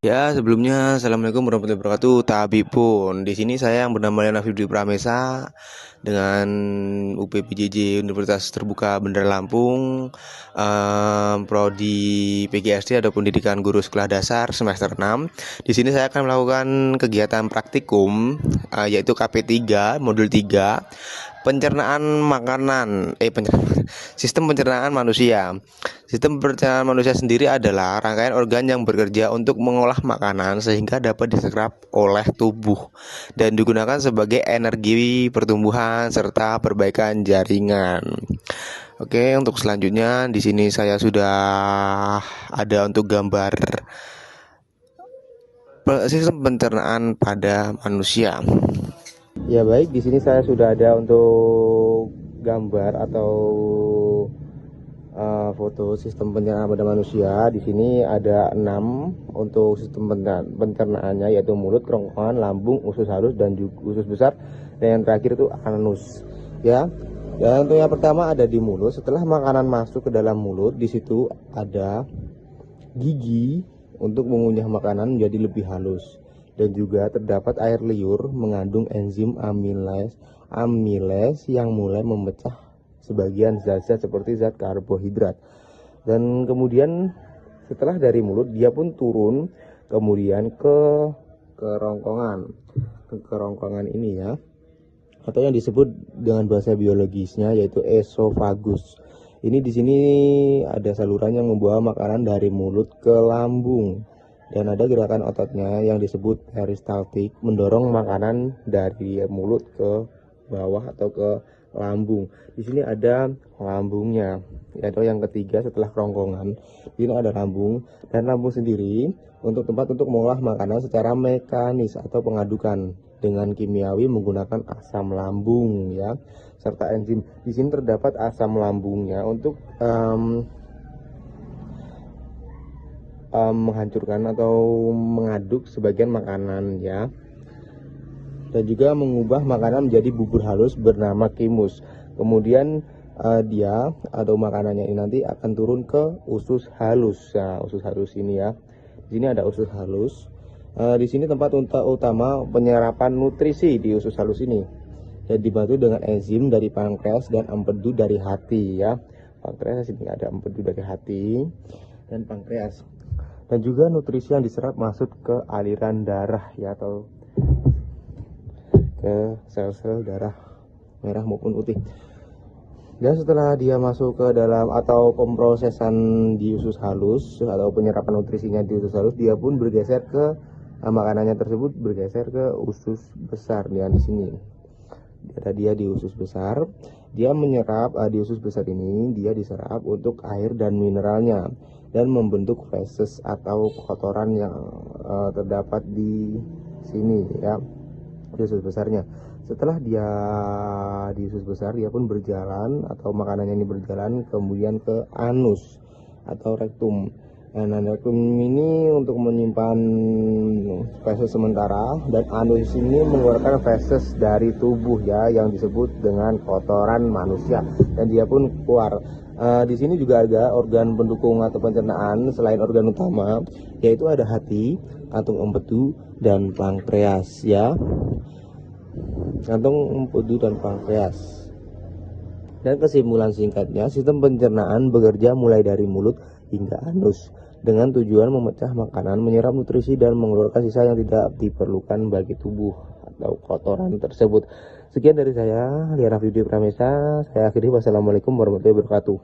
Ya, sebelumnya Assalamualaikum warahmatullahi wabarakatuh. Tabipun. Di sini saya yang bernama Lena Fibri Pramesa dengan UPPJJ Universitas Terbuka Bandar Lampung, prodi PGSD atau Pendidikan Guru Sekolah Dasar semester 6. Di sini saya akan melakukan kegiatan praktikum yaitu KP3 modul 3 pencernaan makanan sistem pencernaan manusia. Sistem pencernaan manusia sendiri adalah rangkaian organ yang bekerja untuk mengolah makanan sehingga dapat diserap oleh tubuh dan digunakan sebagai energi pertumbuhan serta perbaikan jaringan. Oke, untuk selanjutnya di sini saya sudah ada untuk gambar sistem pencernaan pada manusia. Ya baik, di sini saya sudah ada untuk gambar atau foto sistem pencernaan pada manusia. Di sini ada 6 untuk sistem pencernaannya, yaitu mulut, kerongkongan, lambung, usus halus dan juga usus besar, dan yang terakhir itu anus. Ya. Dan untuk yang pertama ada di mulut. Setelah makanan masuk ke dalam mulut, di situ ada gigi untuk mengunyah makanan menjadi lebih halus, dan juga terdapat air liur mengandung enzim amiles yang mulai memecah sebagian zat-zat seperti zat karbohidrat. Dan kemudian setelah dari mulut dia pun turun kemudian ke kerongkongan ini ya, atau yang disebut dengan bahasa biologisnya yaitu esofagus. Ini di sini ada saluran yang membawa makanan dari mulut ke lambung, dan ada gerakan ototnya yang disebut peristaltik mendorong makanan dari mulut ke bawah atau ke lambung. Di sini ada lambungnya, yaitu yang ketiga setelah kerongkongan. Di sini ada lambung, dan lambung sendiri untuk tempat untuk mengolah makanan secara mekanis atau pengadukan dengan kimiawi menggunakan asam lambung ya, serta enzim. Di sini terdapat asam lambungnya untuk menghancurkan atau mengaduk sebagian makanan ya, dan juga mengubah makanan menjadi bubur halus bernama kimus. Kemudian dia atau makanannya ini nanti akan turun ke usus halus. Nah, usus halus ini ya. Di sini ada usus halus. Di sini tempat utama penyerapan nutrisi di usus halus ini, dan dibantu dengan enzim dari pankreas dan empedu dari hati ya. Pankreas ini ada empedu dari hati dan pankreas. Dan juga nutrisi yang diserap masuk ke aliran darah ya, atau ke sel-sel darah merah maupun putih. Dan setelah dia masuk ke dalam atau pemrosesan di usus halus atau penyerapan nutrisinya di usus halus, dia pun bergeser ke makanannya tersebut bergeser ke usus besar ya. Di sini ada dia di usus besar. Dia menyerap di usus besar ini dia diserap untuk air dan mineralnya dan membentuk feses atau kotoran yang terdapat di sini ya, di usus besarnya. Setelah dia di usus besar, dia pun berjalan atau makanannya ini berjalan kemudian ke anus atau rektum. Nah, rektum ini untuk menyimpan feses sementara, dan anus ini mengeluarkan feses dari tubuh ya, yang disebut dengan kotoran manusia, dan dia pun keluar. Di sini juga ada organ pendukung atau pencernaan selain organ utama, yaitu ada hati, kantung empedu, dan pankreas ya. Kantung empedu dan pankreas. Dan kesimpulan singkatnya, sistem pencernaan bekerja mulai dari mulut hingga anus dengan tujuan memecah makanan, menyerap nutrisi, dan mengeluarkan sisa yang tidak diperlukan bagi tubuh atau kotoran tersebut. Sekian dari saya, Liana Fibri Pramesa. Saya akhiri. Wassalamualaikum warahmatullahi wabarakatuh.